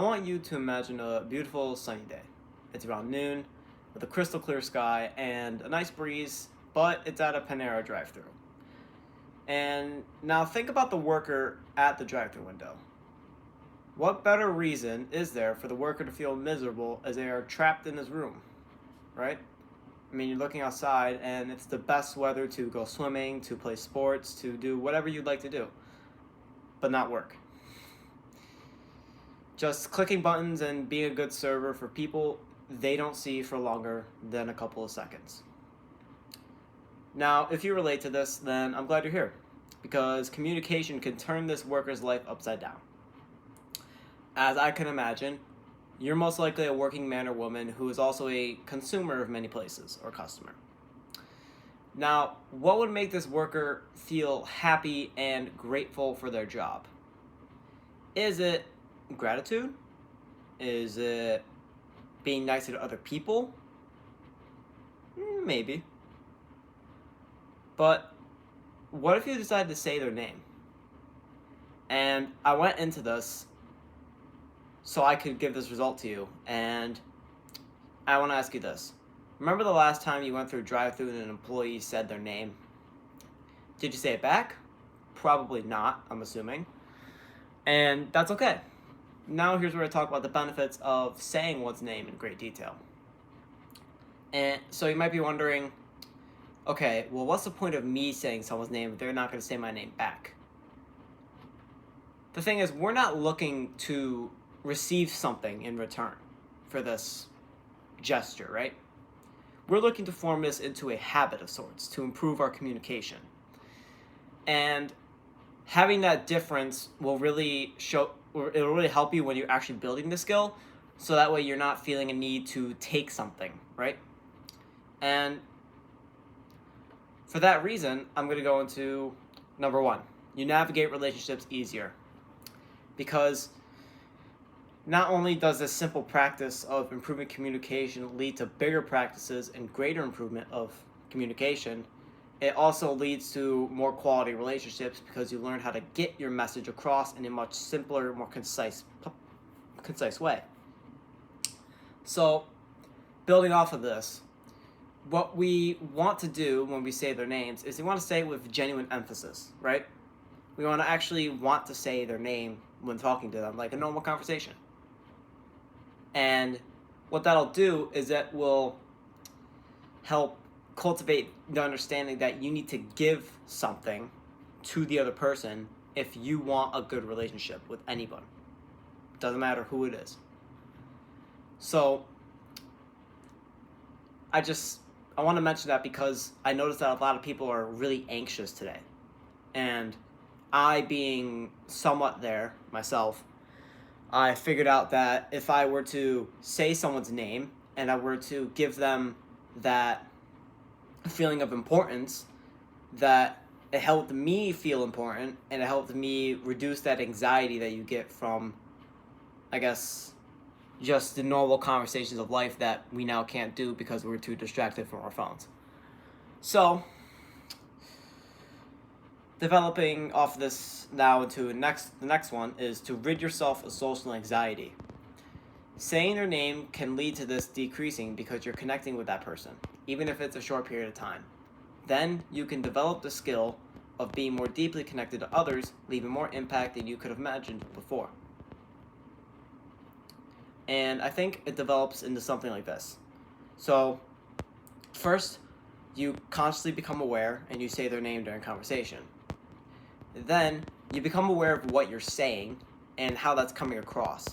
I want you to imagine a beautiful sunny day. It's around noon with a crystal clear sky and a nice breeze, but it's at a Panera drive-thru. And now think about the worker at the drive-thru window. What better reason is there for the worker to feel miserable as they are trapped in his room, right? I mean, you're looking outside and it's the best weather to go swimming, to play sports, to do whatever you'd like to do, but not work. Just clicking buttons and being a good server for people they don't see for longer than a couple of seconds. Now, if you relate to this, then I'm glad you're here, because communication can turn this worker's life upside down. As I can imagine, you're most likely a working man or woman who is also a consumer of many places, or customer. Now, what would make this worker feel happy and grateful for their job? Is it gratitude? Is it being nicer to other people? Maybe. But what if you decided to say their name? And I went into this so I could give this result to you, and I want to ask you this. Remember the last time you went through a drive-thru and an employee said their name? Did you say it back? Probably not, I'm assuming. And that's okay. Now here's where I talk about the benefits of saying one's name in great detail. And so you might be wondering, okay, well, what's the point of me saying someone's name if they're not going to say my name back? The thing is, we're not looking to receive something in return for this gesture, right? We're looking to form this into a habit of sorts to improve our communication. And having that difference will really it'll really help you when you're actually building the skill, so that way you're not feeling a need to take something, right? And for that reason, I'm going to go into number one. You navigate relationships easier. Because not only does this simple practice of improving communication lead to bigger practices and greater improvement of communication, it also leads to more quality relationships because you learn how to get your message across in a much simpler, more concise way. So, building off of this, what we want to do when we say their names is we want to say it with genuine emphasis, right? We want to actually want to say their name when talking to them, like a normal conversation. And what that'll do is that will help cultivate the understanding that you need to give something to the other person if you want a good relationship with anyone. Doesn't matter who it is. So I want to mention that because I noticed that a lot of people are really anxious today. And I, being somewhat there myself, I figured out that if I were to say someone's name and I were to give them that feeling of importance, that it helped me feel important and it helped me reduce that anxiety that you get from, I guess, just the normal conversations of life that we now can't do because we're too distracted from our phones. So, developing off this now into the next one is to rid yourself of social anxiety. Saying their name can lead to this decreasing because you're connecting with that person, even if it's a short period of time. Then you can develop the skill of being more deeply connected to others, leaving more impact than you could have imagined before. And I think it develops into something like this. So, first, you consciously become aware and you say their name during conversation. Then you become aware of what you're saying and how that's coming across.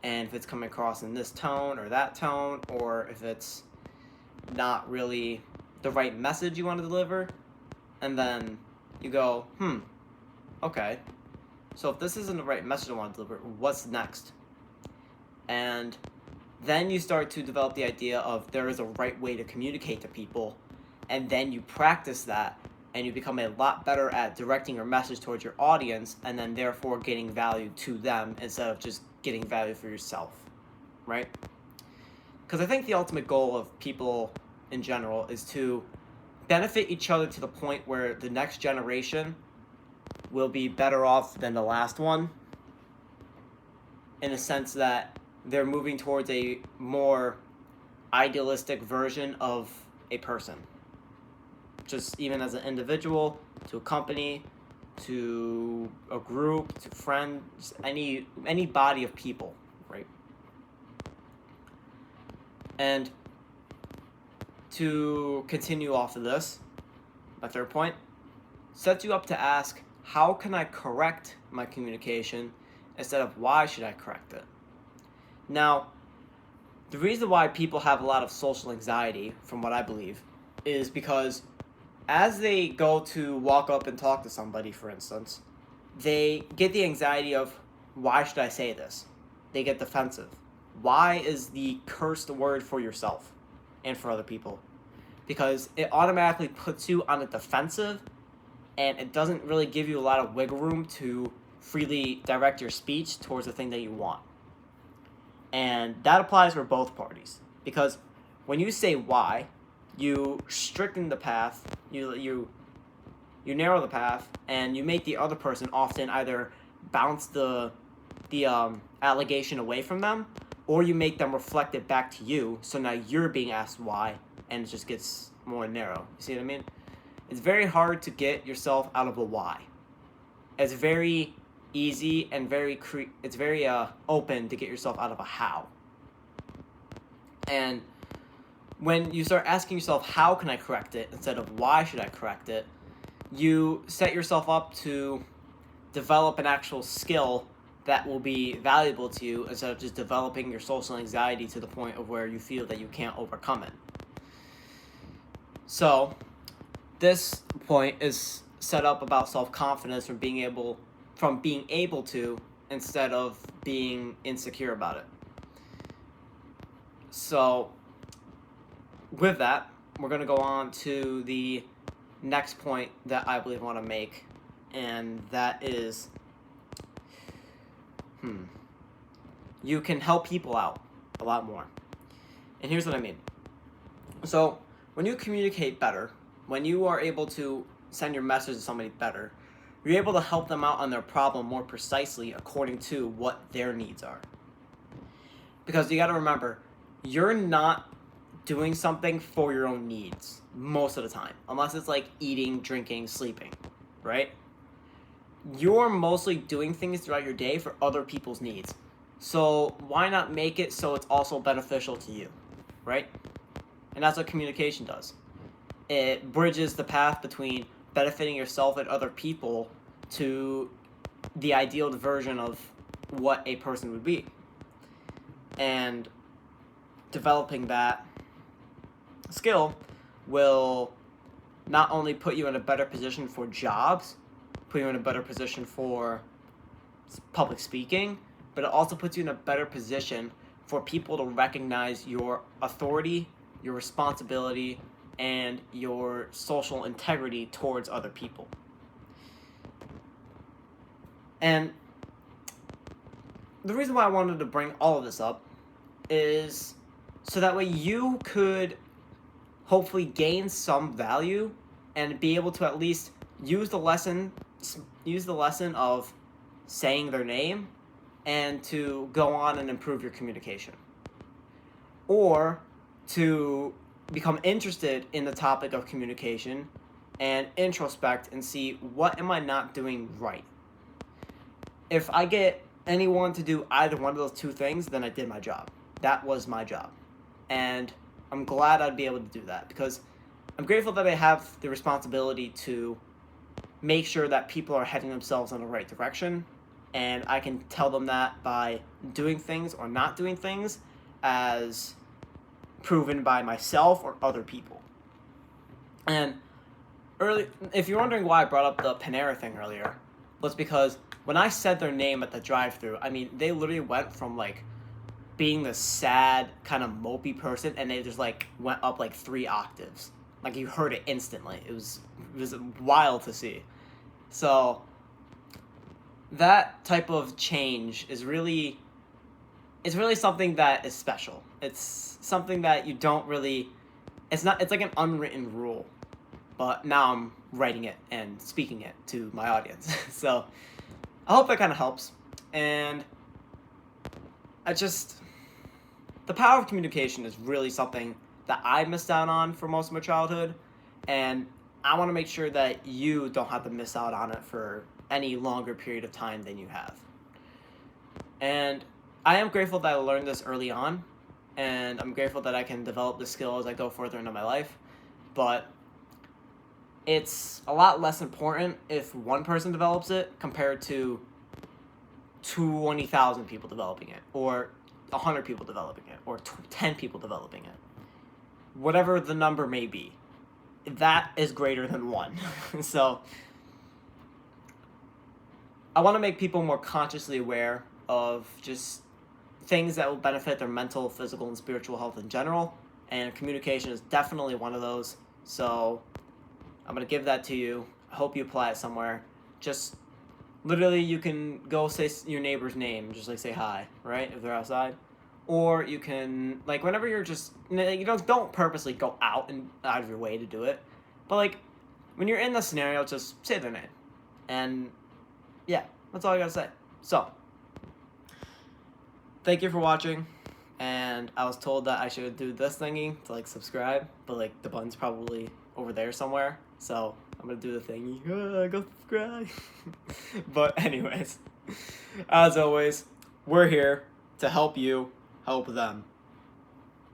And if it's coming across in this tone or that tone, or if it's not really the right message you want to deliver. And then you go, okay. So if this isn't the right message I want to deliver, what's next? And then you start to develop the idea of there is a right way to communicate to people. And then you practice that. And you become a lot better at directing your message towards your audience and then therefore getting value to them instead of just getting value for yourself, right? Because I think the ultimate goal of people in general is to benefit each other to the point where the next generation will be better off than the last one. in a sense that they're moving towards a more idealistic version of a person. Just even as an individual, to a company, to a group, to friends, any body of people, right? And to continue off of this, my third point sets you up to ask, how can I correct my communication instead of why should I correct it? Now, the reason why people have a lot of social anxiety, from what I believe, is because as they go to walk up and talk to somebody, for instance, they get the anxiety of, why should I say this? They get defensive. Why is the cursed word for yourself and for other people? Because it automatically puts you on the defensive, and it doesn't really give you a lot of wiggle room to freely direct your speech towards the thing that you want. And that applies for both parties. Because when you say why, you straighten the path, you narrow the path, and you make the other person often either bounce the allegation away from them, or you make them reflect it back to you, so now you're being asked why, and it just gets more narrow. You see what I mean? It's very hard to get yourself out of a why. It's very easy and very open to get yourself out of a how. And when you start asking yourself, how can I correct it, instead of why should I correct it, you set yourself up to develop an actual skill that will be valuable to you, instead of just developing your social anxiety to the point of where you feel that you can't overcome it. So, this point is set up about self-confidence from being able to, instead of being insecure about it. So, with that, we're going to go on to the next point that I believe I want to make, and that is, you can help people out a lot more. And here's what I mean. So, when you communicate better, when you are able to send your message to somebody better, you're able to help them out on their problem more precisely according to what their needs are. Because you got to remember, you're not doing something for your own needs most of the time, unless it's like eating, drinking, sleeping, right? You're mostly doing things throughout your day for other people's needs. So why not make it so it's also beneficial to you, right? And that's what communication does. It bridges the path between benefiting yourself and other people to the ideal version of what a person would be. And developing that skill will not only put you in a better position for jobs, put you in a better position for public speaking, but it also puts you in a better position for people to recognize your authority, your responsibility, and your social integrity towards other people. And the reason why I wanted to bring all of this up is so that way you could hopefully gain some value and be able to at least use the lesson of saying their name and to go on and improve your communication. Or to become interested in the topic of communication and introspect and see, what am I not doing right? If I get anyone to do either one of those two things, then I did my job. That was my job. And I'm glad I'd be able to do that, because I'm grateful that I have the responsibility to make sure that people are heading themselves in the right direction, and I can tell them that by doing things or not doing things as proven by myself or other people. And if you're wondering why I brought up the Panera thing earlier, was because when I said their name at the drive-thru, I mean, they literally went from like being the sad kind of mopey person, and they just like went up like 3 octaves. Like, you heard it instantly. It was wild to see. So that type of change is really something that is special. It's something that you don't really, it's like an unwritten rule, but now I'm writing it and speaking it to my audience. So I hope that kind of helps. And the power of communication is really something that I missed out on for most of my childhood, and I want to make sure that you don't have to miss out on it for any longer period of time than you have. And I am grateful that I learned this early on, and I'm grateful that I can develop the skill as I go further into my life, but it's a lot less important if one person develops it compared to 20,000 people developing it, or 100 people developing it, or 10 people developing it. Whatever the number may be, that is greater than one. So I want to make people more consciously aware of just things that will benefit their mental, physical, and spiritual health in general, and communication is definitely one of those. So I'm going to give that to you. I hope you apply it somewhere. Just literally, you can go say your neighbor's name, just like say hi, right, if they're outside. Or you can, like, whenever you're just, you don't purposely go out of your way to do it. But, like, when you're in the scenario, just say their name. And, yeah, that's all I gotta say. So, thank you for watching. And I was told that I should do this thingy to, like, subscribe. But, like, the button's probably over there somewhere. So, I'm gonna do the thingy. Go subscribe. But, anyways, as always, we're here to help you help them.